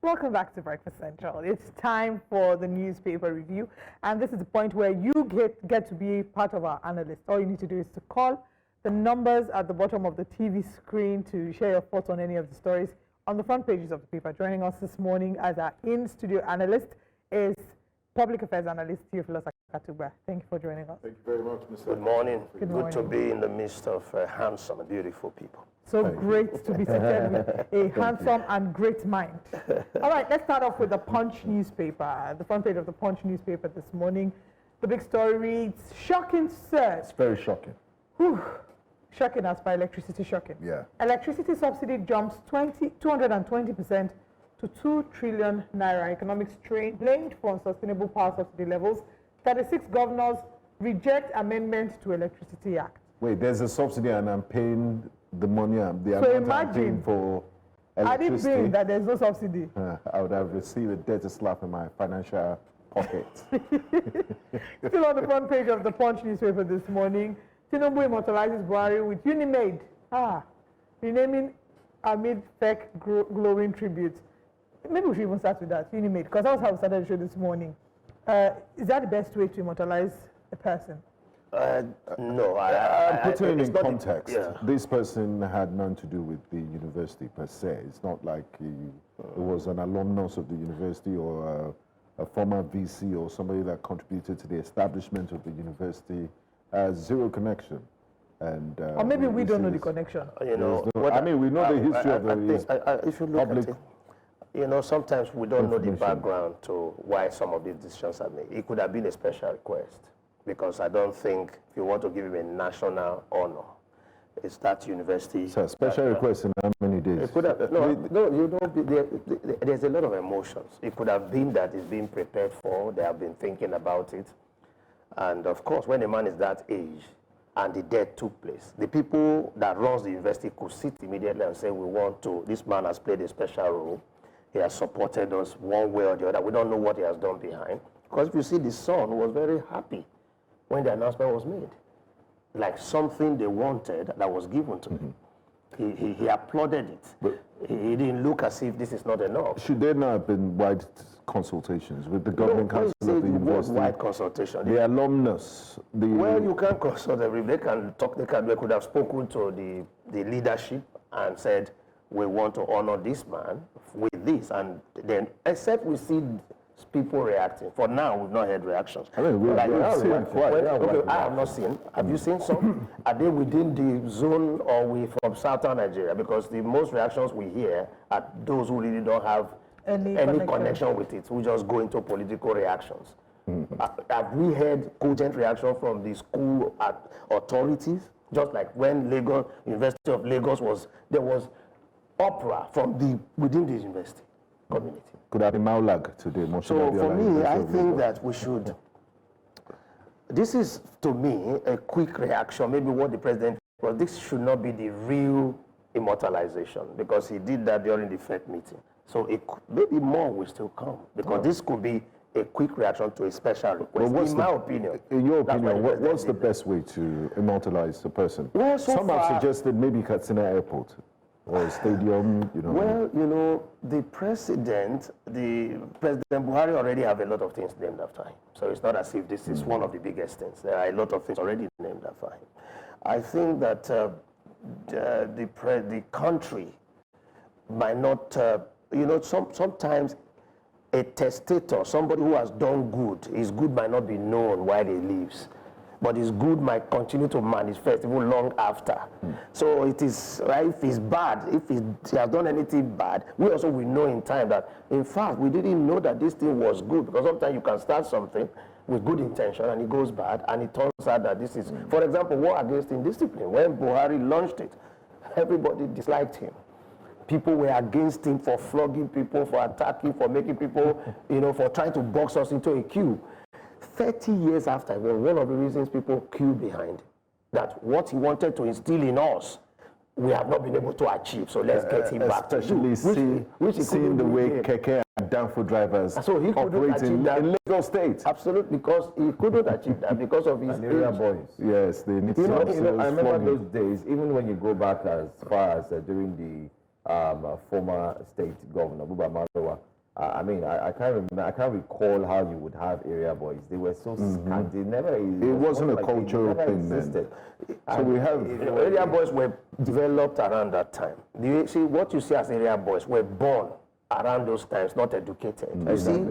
Welcome back to Breakfast Central. It's time for the newspaper review, and this is the point where you get to be part of our analyst. All you need to do is to call the numbers at the bottom of the TV screen to share your thoughts on any of the stories on the front pages of the paper. Joining us this morning as our in-studio analyst is Public Affairs Analyst Theophilus Akatugba. Thank you for joining us. Thank you very much, Mr. Good morning. Good morning. To be in the midst of handsome and beautiful people. So great to be seated with a handsome and great mind. All right, let's start off with the Punch newspaper. The front page of the Punch newspaper this morning. The big story reads, shocking surge. It's very shocking. Whew. Shocking as per electricity shocking. Yeah. Electricity subsidy jumps 220% to 2 trillion naira. Economic strain blamed for unsustainable power subsidy levels. 36 governors reject amendment to Electricity Act. Wait, there's a subsidy and I'm paying the money, the So amount I'm paying for electricity. I didn't bring that there's no subsidy. I would have received a dirty slap in my financial pocket. Still on the front page of the Punch newspaper this morning, Tinubu immortalizes Buhari with Unimade. Renaming amid fake glowing tribute. Maybe we should even start with that, Unimade, because that was how we started the show this morning. Is that the best way to immortalize a person? No, I'm putting it in context. Yeah. This person had nothing to do with the university per se. It's not like he was an alumnus of the university or a former VC or somebody that contributed to the establishment of the university. Zero connection. And or maybe we don't know the connection. You know, I mean, we know the history of if you look public. at it, you know, sometimes we don't know the background to why some of these decisions are made. It could have been a special request, because I don't think if you want to give him a national honor, it's that university. So special request in how many days? It could have, no, you know, there's a lot of emotions. It could have been that it's being prepared for, they have been thinking about it. And of course, when a man is that age and the death took place, the people that runs the university could sit immediately and say, we want to, this man has played a special role. He has supported us one way or the other. We don't know what he has done behind. Because if you see, the son was very happy when the announcement was made. Like something they wanted that was given to him. He applauded it. But he didn't look as if this is not enough. Should there not have been wide consultations with the governing council of the university? Wide consultation. The alumnus. Well, you can consult them. If they can talk, they could have spoken to the leadership and said, we want to honor this man with this. And then, except we see people reacting. For now, we've not had reactions. I mean, I have not seen. Have you seen some? Are they within the zone or we from southern Nigeria? Because the most reactions we hear are those who really don't have any connection with it, who just go into political reactions. Have we heard cogent reaction from the school authorities? Just like when University of Lagos there was opera from within the university community. Could have been Maulag today. So for me, I think that we should, this is to me a quick reaction, maybe what the president, well, this should not be the real immortalization, because he did that during the FED meeting. So maybe more will still come, because this could be a quick reaction to a special request, in my opinion. In your opinion, what's the best way to immortalize the person? Well, some have suggested maybe Katsina Airport or a stadium, you know. Well, you know, the President Buhari already have a lot of things named after him. So it's not as if this is one of the biggest things. There are a lot of things already named after him. I think that the country might not, you know, sometimes a testator, somebody who has done good, his good might not be known while he lives, but his good might continue to manifest even long after. So it is, if it's bad, if he has done anything bad, we also will know in time that, in fact, we didn't know that this thing was good, because sometimes you can start something with good intention and it goes bad, and it turns out that this is, for example, war against indiscipline. When Buhari launched it, everybody disliked him. People were against him for flogging people, for attacking, for making people, you know, for trying to box us into a queue. 30 years after, was one of the reasons people queued behind, that what he wanted to instill in us, we have not been able to achieve. So let's get him back to do. Especially seeing the way Keke and Danfo drivers operate in Lagos State. Absolutely, because he couldn't achieve that because of his area boys. Yes, they need I remember those days, even when you go back as far as during the former state governor, Buba Malowa. I mean, I can't remember. I can't recall how you would have area boys. They were so scant. They never. It wasn't a cultural thing then. So we have area boys were developed around that time. Do you see what you see as area boys were born around those times, not educated. You see,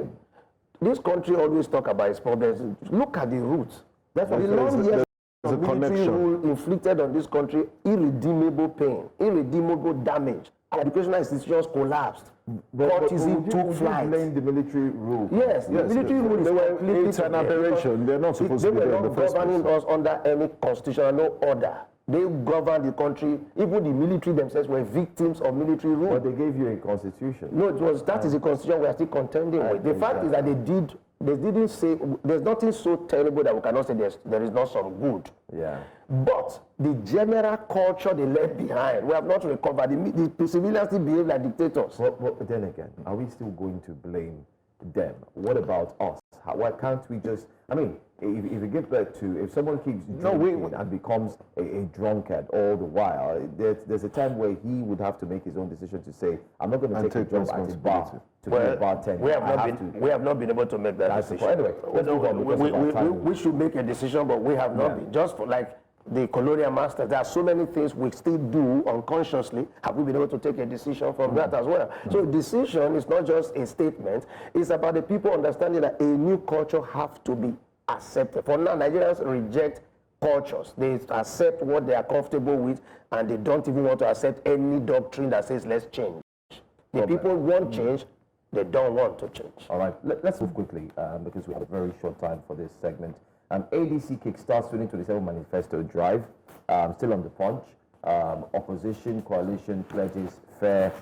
this country always talk about its problems. Look at the roots. That's why the long years of military rule inflicted on this country irredeemable pain, irredeemable damage. Educational institutions collapsed. Courtesy took flight. Blame the military rule. Yes, the military rule is an aberration. They're not supposed to be there in the first place. They were not governing us under any constitutional order. They governed the country. Even the military themselves were victims of military rule. But they gave you a constitution. No, it was that is the constitution we are still contending with. The fact is that they didn't say there's nothing so terrible that we cannot say there is not some good. Yeah. But the general culture they left behind, we have not recovered. The civilians still behave like dictators. But then again, are we still going to blame them? What about us? Why can't we just? I mean, if we get back to if someone keeps drinking and becomes a drunkard all the while, there's a time where he would have to make his own decision to say, I'm not going to take a job at a bar to be a bartender. We have not been able to make that decision. Anyway, let's move on. We should make a decision, but we have not been. Just for like the colonial masters, there are so many things we still do unconsciously. Have we been able to take a decision from that as well? So decision is not just a statement. It's about the people understanding that a new culture have to be accepted. For now, Nigerians reject cultures. They accept what they are comfortable with, and they don't even want to accept any doctrine that says let's change. The people want change. They don't want to change. All right, let's move quickly because we have a very short time for this segment. ADC kickstarts 2027 manifesto drive, still on the punch. Opposition coalition pledges fair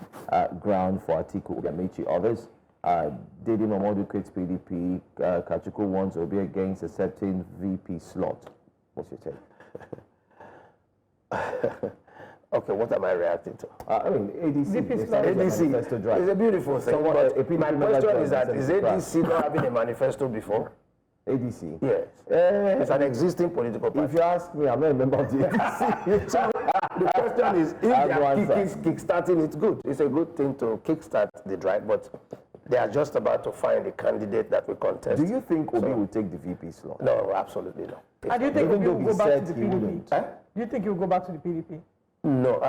ground for Atiku, Ugamichi, others. Dede Momodu quits PDP. Kachuku wants Obi against accepting VP slot. What's your take? Okay, what am I reacting to? I mean, ADC manifesto drive. It's a beautiful thing. My question is that is ADC not having a manifesto before? ADC? Yes. It's an existing political party. If you ask me, I'm not a member of the ADC. So the question is, if they are kickstarting, it's good. It's a good thing to kickstart the drive, but they are just about to find a candidate that will contest. Do you think Obi will take the VP slot? No, absolutely not. And do you think Obi will go back to the PDP? Do you think he will go back to the PDP? No,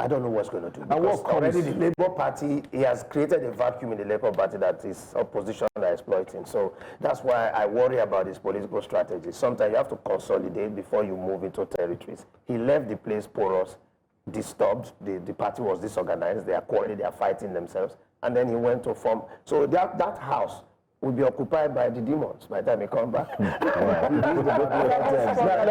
I don't know what's going to do. Because already the Labour Party, he has created a vacuum in the Labour Party that is opposition are exploiting. So that's why I worry about his political strategy. Sometimes you have to consolidate before you move into territories. He left the place porous, disturbed. The party was disorganized. They are quarreling, they are fighting themselves. And then he went to form. So that house will be occupied by the demons by the time he come back.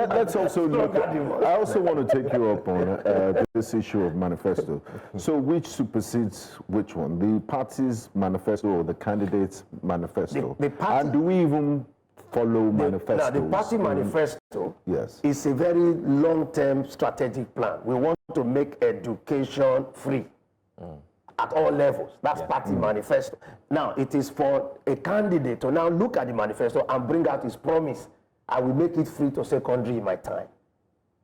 Let's also look at, I also want to take you up on this issue of manifesto. So which supersedes which one? The party's manifesto or the candidate's manifesto? The party, and do we even follow manifestos? Now, the party manifesto is a very long-term strategic plan. We want to make education free. At all levels. That's party manifesto. Now, it is for a candidate to now look at the manifesto and bring out his promise. I will make it free to secondary in my time.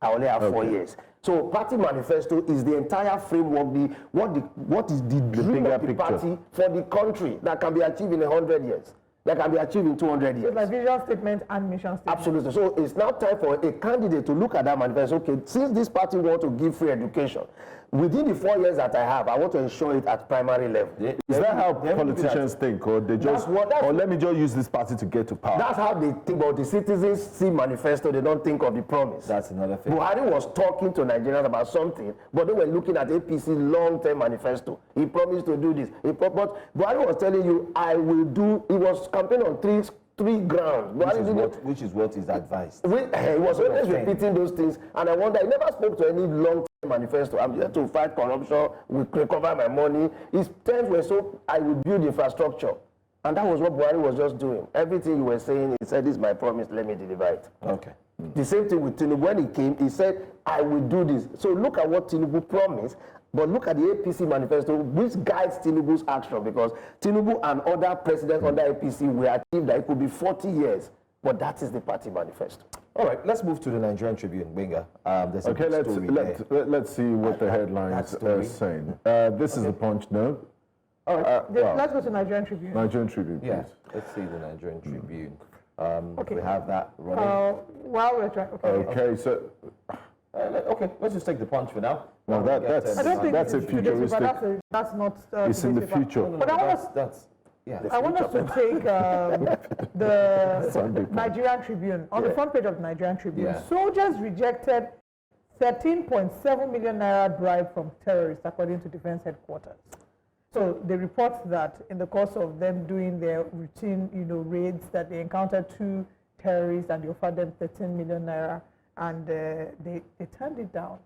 I only have 4 years. So, party manifesto is the entire framework, what is the dream of the party for the country that can be achieved in 100 years. That can be achieved in 200 years. So like vision statement and mission statement. Absolutely. So it's now time for a candidate to look at that manifesto. Okay, since this party wants to give free education, within the 4 years that I have, I want to ensure it at primary level. Is that how politicians think, or they just, or let me just use this party to get to power? That's how they think. But the citizens see manifesto, they don't think of the promise. That's another thing. Buhari was talking to Nigerians about something, but they were looking at APC long-term manifesto. He promised to do this. But Buhari was telling you, I will do. He was campaigning on three grounds. Which is what is advised. He was always repeating those things, and I wonder, he never spoke to any long-term manifesto. I'm here to fight corruption, we recover my money. His terms were so, I will build infrastructure. And that was what Buhari was just doing. Everything you were saying, he said, this is my promise, let me deliver it. Okay. The same thing with Tinubu. When he came, he said, I will do this. So look at what Tinubu promised, but look at the APC manifesto, which guides Tinubu's action, because Tinubu and other presidents under APC were achieved that it could be 40 years, but that is the party manifesto. All right, let's move to the Nigerian Tribune, Winger. There's a Okay, big story there. let's see what the headlines are saying. This is the Punch, no? All right. Let's go to Nigerian Tribune. Nigerian Tribune, please. Yeah, let's see the Nigerian Tribune. Okay. We have that running. While we're trying, Okay, so Okay, let's just take the Punch for now. no, I don't think that's a it's today's paper, futuristic. that's not. It's in the today's paper. future. But I want us, I want us to take the Sunday Punch. Nigerian Tribune. On the front page of the Nigerian Tribune, Yeah. soldiers rejected 13.7 million naira bribe from terrorists, according to Defense Headquarters. So they report that in the course of them doing their routine, raids, that they encountered 2 terrorists and they offered them 13 million naira, and they turned it down.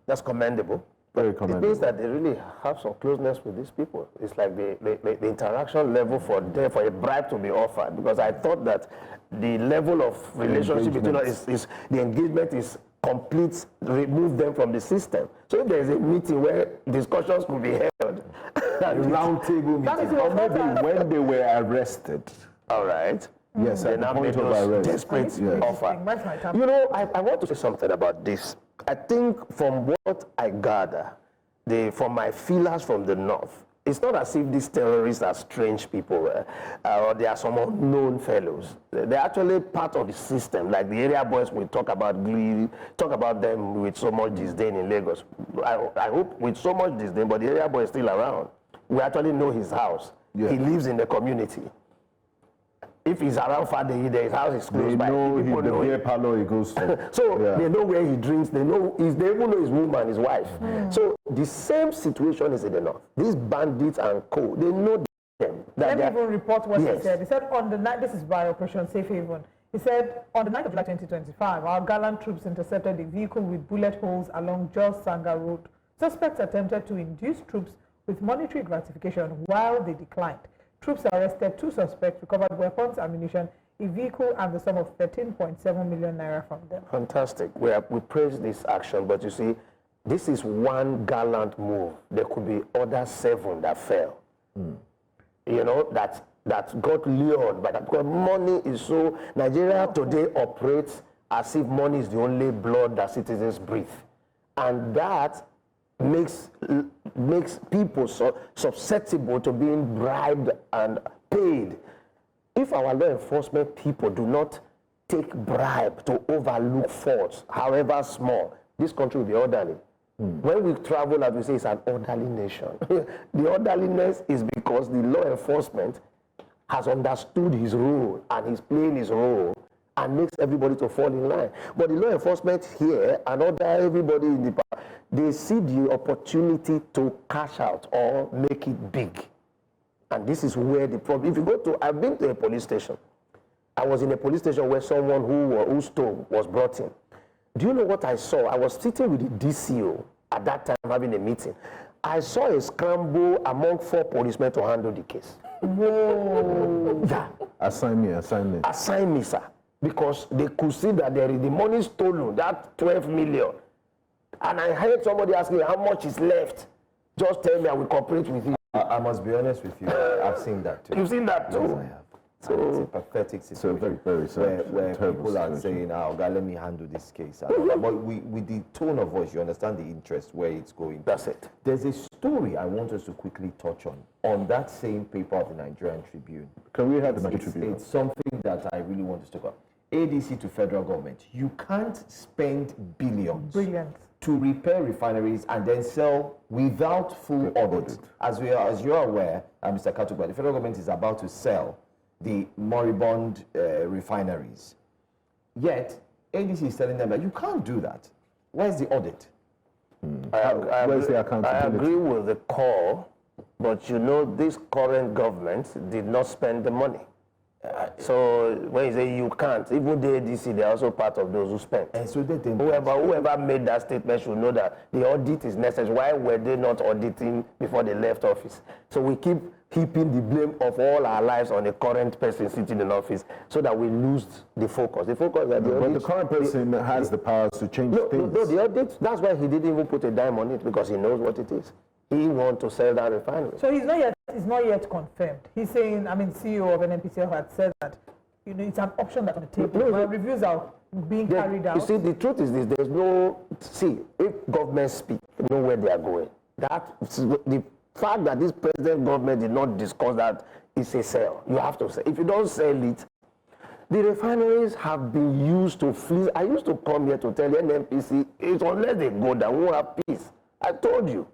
That's commendable. Very It commendable. means that they really have some closeness with these people. It's like the interaction level for a bribe to be offered. Because I thought that the level of relationship between us is the engagement is complete, remove them from the system. So if there is a meeting where discussions could be held, A round table meeting, or maybe when they were arrested. all right. Yes, They at the now point made of those arrest. desperate Yes. offer. Where's my time? You know, I want to say something about this. I think from what I gather, from my feelers from the north, it's not as if these terrorists are strange people or they are some unknown fellows. They're actually part of the system. Like the area boys we talk about them with so much disdain in Lagos. I hope with so much disdain, but the area boy is still around. We actually know his house. Yeah. He lives in the community. If he's around Fadei, his house is close They by. know People the know beer him. parlor he goes to. So Yeah. they know where he drinks. They even know his woman, his wife. So the same situation is in the north. These bandits and co, they know them. Let me even report what he Yes. said. He said on the night, this is by Operation Safe Haven. He said on the 9th of July 2025, our gallant troops intercepted a vehicle with bullet holes along Jos Sanga Road. Suspects attempted to induce troops with monetary gratification while they declined. Troops arrested 2 suspects, recovered weapons, ammunition, a vehicle, and the sum of 13.7 million naira from them. Fantastic. We praise this action, but you see, this is one gallant move. There could be other 7 that fell. You know, that got lured by that. Because money is so... Nigeria today operates as if money is the only blood that citizens breathe. And that makes people so susceptible to being bribed and paid. If our law enforcement people do not take bribe to overlook faults, however small, this country will be orderly. When we travel, as we say, it's an orderly nation. The orderliness is because the law enforcement has understood his role and he's playing his role and makes everybody to fall in line. But the law enforcement here and everybody in the park, they see the opportunity to cash out or make it big. And this is where the problem, if you go to, I've been to a police station. I was in a police station where someone whose stove was brought in. Do you know what I saw? I was sitting with the DCO at that time having a meeting. I saw a scramble among 4 policemen to handle the case. Whoa. Yeah. Assign me. Assign me, sir. Because they could see that there is the money stolen, that 12 million. And I heard somebody asking how much is left. Just tell me, I will cooperate with you. I must be honest with you. I've seen that too. You've seen that too? Yes, I have. So it's a pathetic situation very, very sad, where terrible people are situation. saying, "Oh, God, let me handle this case." But with the tone of voice, you understand the interest where it's going. That's it. There's a story I want us to quickly touch on that same paper of the Nigerian Tribune. Can we have the Nigerian Tribune? It's something that I really want us to talk about. ADC to federal government. You can't spend billions Brilliant. to repair refineries and then sell without full audit. As you're aware, Mr. Akatugba, the federal government is about to sell the moribund refineries. Yet, ADC is telling them that you can't do that. Where's the audit? Where's the accountability? I agree with the call, but you know this current government did not spend the money. So when you say you can't, even the ADC, they're also part of those who spent. And so they think Whoever made that statement should know that the audit is necessary. Why were they not auditing before they left office? So we keep heaping the blame of all our lives on the current person sitting in office so that we lose the focus. The focus that But the current person has the powers to change things. No, the audit, that's why he didn't even put a dime on it, because he knows what it is. He wants to sell that refinery. So he's not yet confirmed. He's saying, CEO of NNPCL had said that it's an option that's on the table. But reviews are being carried out. You see, the truth is this: there's no. See, if government speak, know where they are going. The fact that this present government did not discuss that is a sell. You have to say. If you don't sell it, the refineries have been used to fleece. I used to come here to tell the NNPC, unless they go down, we won't have peace. I told you.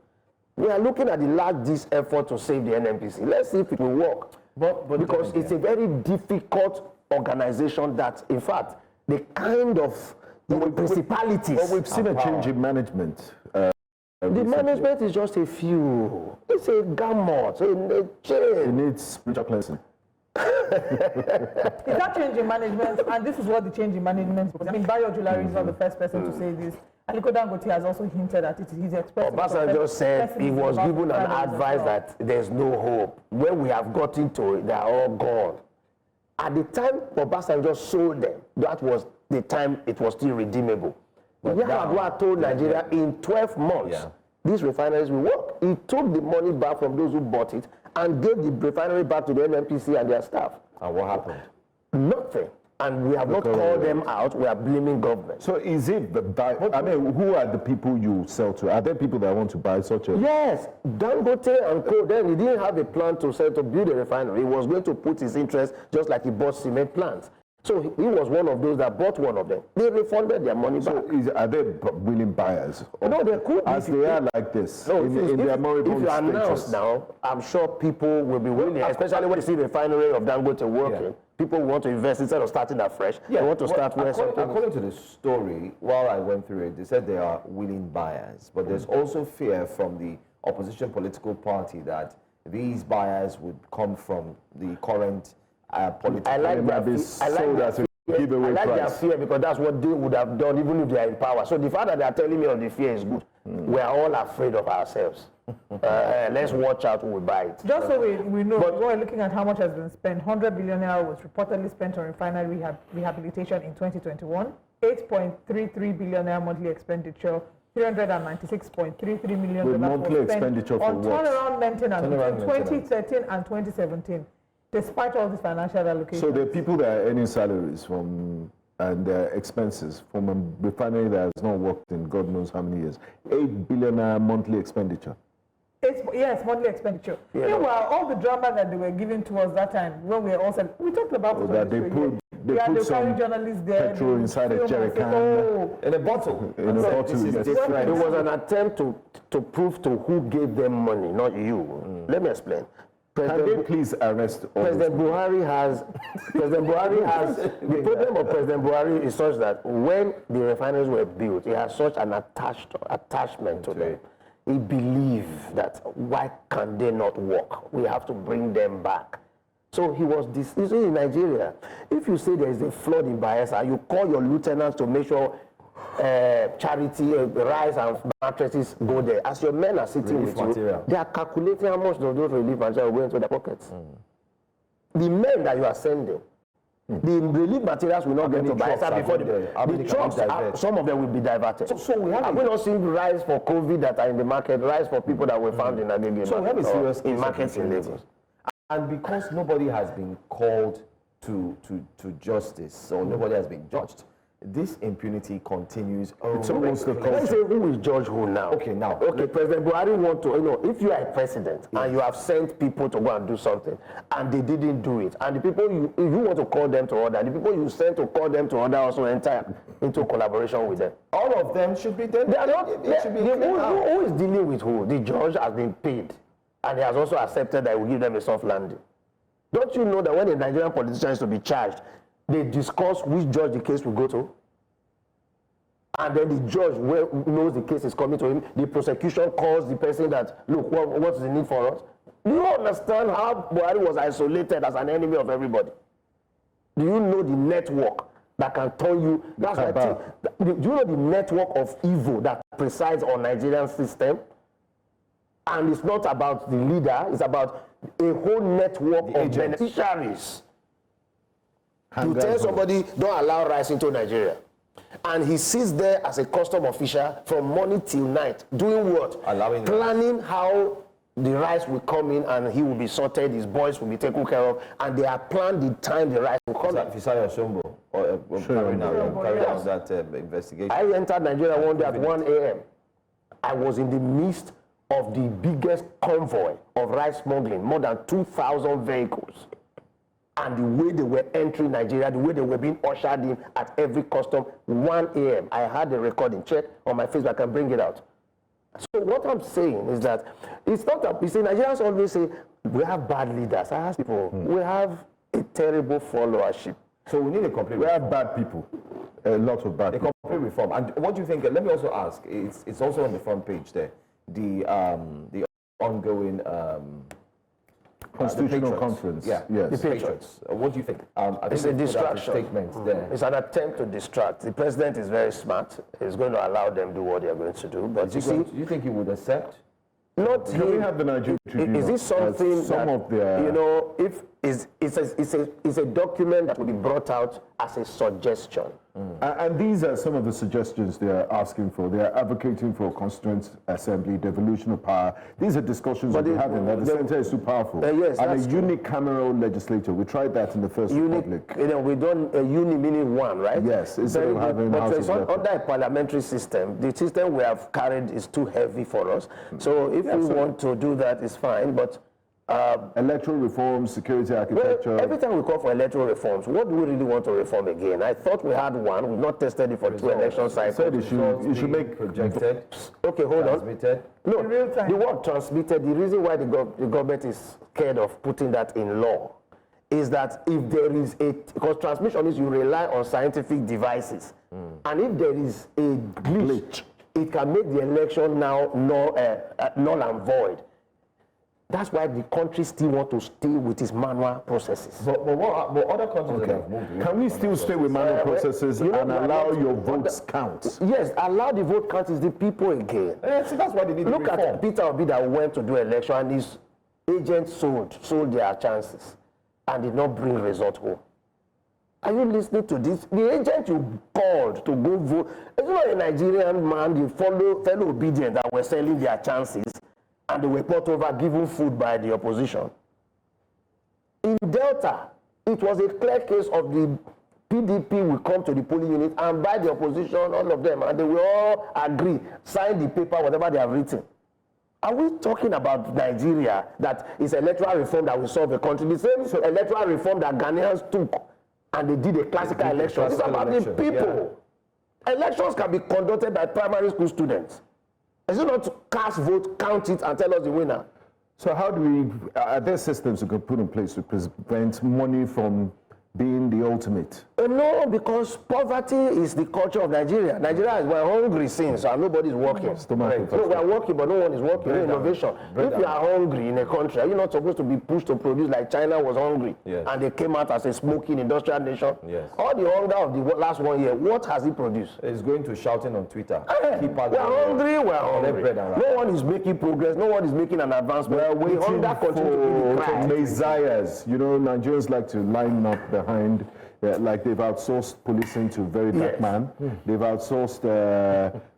We are looking at the largest effort to save the NNPC. Let's see if it will work. But because it's a very difficult organization that, in fact, the kind of principalities. But we've seen a change in management. The management is just a few. It's a gamut, a change. It needs spiritual cleansing. Is that change in management? And this is what the change in management is. I mean, Bayo Julari is not the first person to say this. Aliko Dangote has also hinted at it. He's expressed. Obasanjo said he was given an advice that there's no hope. When we have gotten to it, they are all gone. At the time Obasanjo sold them, that was the time it was still redeemable. Yar'Adua told Nigeria in 12 months, these refineries will work. He took the money back from those who bought it and gave the refinery back to the NNPC and their staff. And what happened? Nothing. And we have not called them out. We are blaming government. So is it who are the people you sell to? Are there people that want to buy such a... Yes. Dangote and Co. Then he didn't have a plan to build a refinery. He was going to put his interest just like he bought cement plants. So he was one of those that bought one of them. They refunded their money back. Are they willing buyers? No, they could. As they are like this, in their moribund If you announce now, I'm sure people will be willing, especially when you see the refinery of Dangote working. Yeah. People want to invest instead of starting afresh. Yeah. They want to start where something... According to the story, while I went through it, they said they are willing buyers. But there's also fear from the opposition political party that these buyers would come from the current political... I like their fear because that's what they would have done even if they are in power. So the fact that they are telling me of the fear is good. We are all afraid of ourselves. Let's watch out who will buy it. Just so we know, we're looking at how much has been spent. 100 billion naira was reportedly spent on refinery rehabilitation in 2021. 8.33 billion naira monthly expenditure. 396.33 million monthly expenditure for on turnaround maintenance between 2013 and 2017. Despite all these financial allocations. So there are people that are earning salaries from and their expenses from a refinery that has not worked in God knows how many years. 8 billion monthly expenditure. Yes, monthly expenditure. Yeah. Meanwhile, all the drama that they were giving to us that time, when we were also, we talked about that they put some journalists there, petrol inside a jerry can. In a bottle. In a bottle. This is different. It was an attempt to prove to who gave them money, not you. Let me explain. Can they please arrest all President Buhari has the problem of President Buhari is such that when the refineries were built, he has such an attachment to them. He believed that why can they not work? We have to bring them back. So he was dismissing in Nigeria. If you say there is a flood in Bayelsa, you call your lieutenants to make sure charity, rice and mattresses go there. As your men are sitting with you, they are calculating how much of those relief materials will go into their pockets. The men that you are sending, the relief materials will not get to Bayelsa before the trucks. Some of them will be diverted. So we have not seen rice for COVID that are in the market, rice for people that were found in Agege. So we have a serious in markets in Lagos. And because nobody has been called to justice, or nobody has been judged, this impunity continues. It's almost the culture. Let's say who is judge who now? Okay, now. Okay, President Buhari want to, if you are a president and you have sent people to go and do something and they didn't do it, and the people you want to call them to order, the people you sent to call them to order also enter into collaboration with them. All of them should be there. They are not. Who is dealing with who? The judge has been paid and he has also accepted that he will give them a soft landing. Don't you know that when a Nigerian politician is to be charged, they discuss which judge the case will go to, and then the judge knows the case is coming to him. The prosecution calls the person that, look, what's the need for us? Do you understand how Buhari was isolated as an enemy of everybody? Do you know the network that can turn you? That's do you know the network of evil that presides on Nigerian system? And it's not about the leader; it's about a whole network of beneficiaries. You tell somebody, don't allow rice into Nigeria. And he sits there as a custom official from morning till night, doing what? Allowing planning how the rice will come in and he will be sorted, his boys will be taken care of, and they have planned the time the rice will come in. Fisaya Shombo, or carrying out that investigation. I entered Nigeria one day at 1 a.m. I was in the midst of the biggest convoy of rice smuggling, more than 2,000 vehicles. And the way they were entering Nigeria, the way they were being ushered in at every custom, 1 a.m. I had the recording. Check on my Facebook, I can bring it out. So what I'm saying is that it's not that, you see, Nigerians always say, we have bad leaders. I ask people, we have a terrible followership. So we need a complete We have bad people, a lot of bad people. complete reform. And what do you think? Let me also ask. It's also on the front page there. The ongoing Constitutional conference. Yeah, yes. The Patriots. What do you think? I think It's a distraction. Statement there. It's an attempt to distract. The president is very smart. He's going to allow them to do what they're going to do. But Do you think he would accept? not Can we him. have the Nigerian Tribune? Is this something some that, of their, you know, if it's a document that will be brought out as a suggestion? And these are some of the suggestions they are asking for. They are advocating for a constituent assembly, devolution of power. These are discussions we're having. That the center is too powerful. Yes, and that's a true. unicameral legislature. We tried that in the First Republic. You know, we done a uni meaning one, right? Yes, instead of having but House it's of under a parliamentary system. The system we have carried is too heavy for us. So if we want to do that, it's fine. But Electoral reform, security architecture. well, every time we call for electoral reforms, what do we really want to reform again? I thought we had one. We've not tested it for 2 election cycles. Said you should make projected. Okay, hold on. Transmitted. No, In real time. the word transmitted, the reason why the government is scared of putting that in law is that if there is because transmission is you rely on scientific devices. And if there is a glitch, it can make the election now null and void. That's why the country still want to stay with its manual processes. But other countries have moved. Can we still stay with manual processes you know, and allow your votes count? Yes, allow the vote count is the people again. See, that's why they need Look reform. at Peter Obi that went to do election and his agents sold their chances and did not bring result home. Are you listening to this? The agent you called to go vote, it's not a Nigerian man, the fellow obedient that were selling their chances and they were brought over, given food by the opposition. In Delta, it was a clear case of the PDP will come to the polling unit and by the opposition, all of them, and they will all agree, sign the paper, whatever they have written. Are we talking about Nigeria that is electoral reform that will solve the country? The same electoral reform that Ghanaians took and they did a classical election. It's about the people. Yeah. Elections can be conducted by primary school students. Is it not to cast vote, count it, and tell us the winner? So how do we, are there systems we can put in place to prevent money from being the ultimate? No, because poverty is the culture of Nigeria. Nigeria is we're hungry since and nobody's working. So we're working, but no one is working. No innovation. If you are hungry in a country, are you not supposed to be pushed to produce like China was hungry? Yes. And they came out as a smoking industrial nation? Yes. All the hunger of the last 1 year, what has it produced? It's going to shouting on Twitter. We're hungry. No one is making progress. No one is making an advancement. We're waiting hunger continues to be the cry. messiahs. You know, Nigerians like to line up behind, like they've outsourced policing to very black man. They've outsourced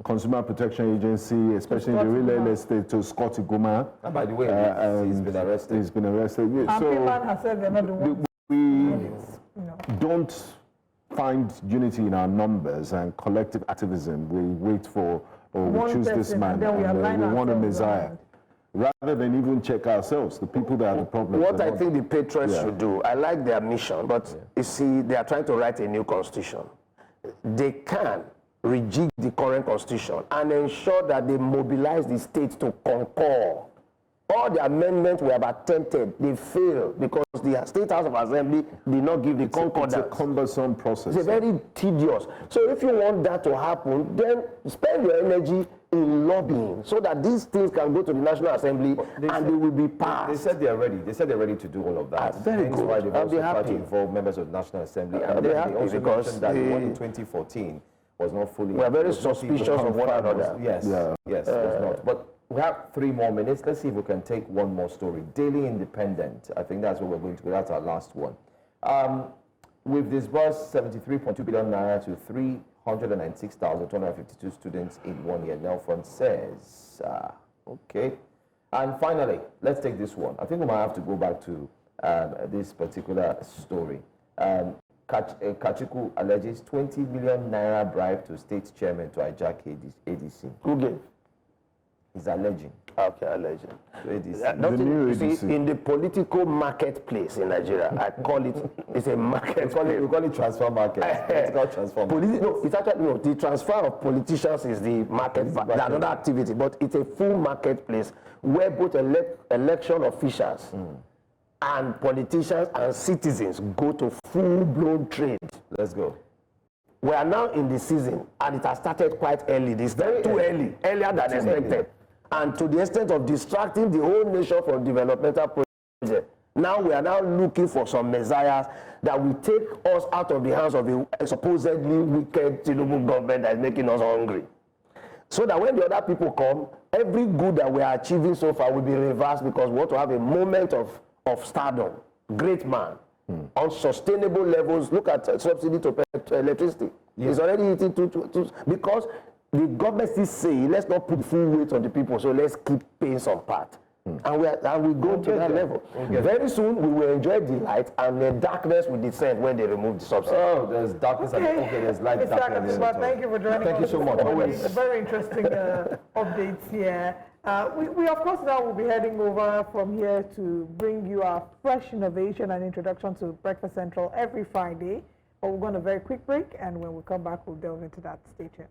Consumer Protection Agency, especially in the real estate, to Scotty Guma. And by the way, he's been arrested. He's been arrested. And people have said they're not the ones. We don't find unity in our numbers and collective activism. We wait for, or we choose this man, and we want a messiah. Rather than even check ourselves, the people that are the problem. What I think the Patriots should do, I like their mission, but you see, they are trying to write a new constitution. They can rejig the current constitution and ensure that they mobilize the states to concur. All the amendments we have attempted, they failed because the State House of Assembly did not give the concordance. It's a cumbersome process. It's very tedious. So if you want that to happen, then spend your energy in lobbying so that these things can go to the National Assembly and they will be passed. They said they're ready. They said they're ready to do all of that. Very Hence good. why they've I'll be also tried to happy. involve members of the National Assembly. I'll And be then happy they also because mentioned that the one in 2014 was not fully. We are very was not suspicious people of one confirmed. another. Yes, yes, it was not. But we have 3 more minutes. Let's see if we can take one more story. Daily Independent. I think that's what we're going to go. That's our last one. We've disbursed 73.2 billion naira to 396,252 students in 1 year. Nelfon says, okay. And finally, let's take this one. I think we might have to go back to this particular story. Kachiku alleges 20 million naira bribe to state chairman to hijack ADC. Who gave? He's alleging. Okay, alleging. ADC. In the political marketplace in Nigeria, I call it's a market. We call it transfer market. It's called transfer market. No, it's actually the transfer of politicians is the market. That's another activity, but it's a full marketplace where both election officials and politicians and citizens go to full-blown trade. Let's go. We are now in the season, and it has started quite early. This time too early, earlier than expected, and to the extent of distracting the whole nation from developmental projects. Now we are now looking for some messiahs that will take us out of the hands of a supposedly wicked Tinubu government that is making us hungry. So that when the other people come, every good that we are achieving so far will be reversed because we want to have a moment of stardom. Great man. On sustainable levels, look at subsidy to electricity. Yeah. It's already hitting because the government still say, let's not put full weight on the people, so let's keep paying some part. And we go to that level. Very soon, we will enjoy the light, and the darkness will descend when they remove the subsidy. Oh, there's darkness and there's light. Mr. Akatugba, thank you for joining us. Thank you so much. Always very interesting updates here. We of course now will be heading over from here to bring you our fresh innovation and introduction to Breakfast Central every Friday. But we're going to a very quick break, and when we come back, we'll delve into that. Stay tuned.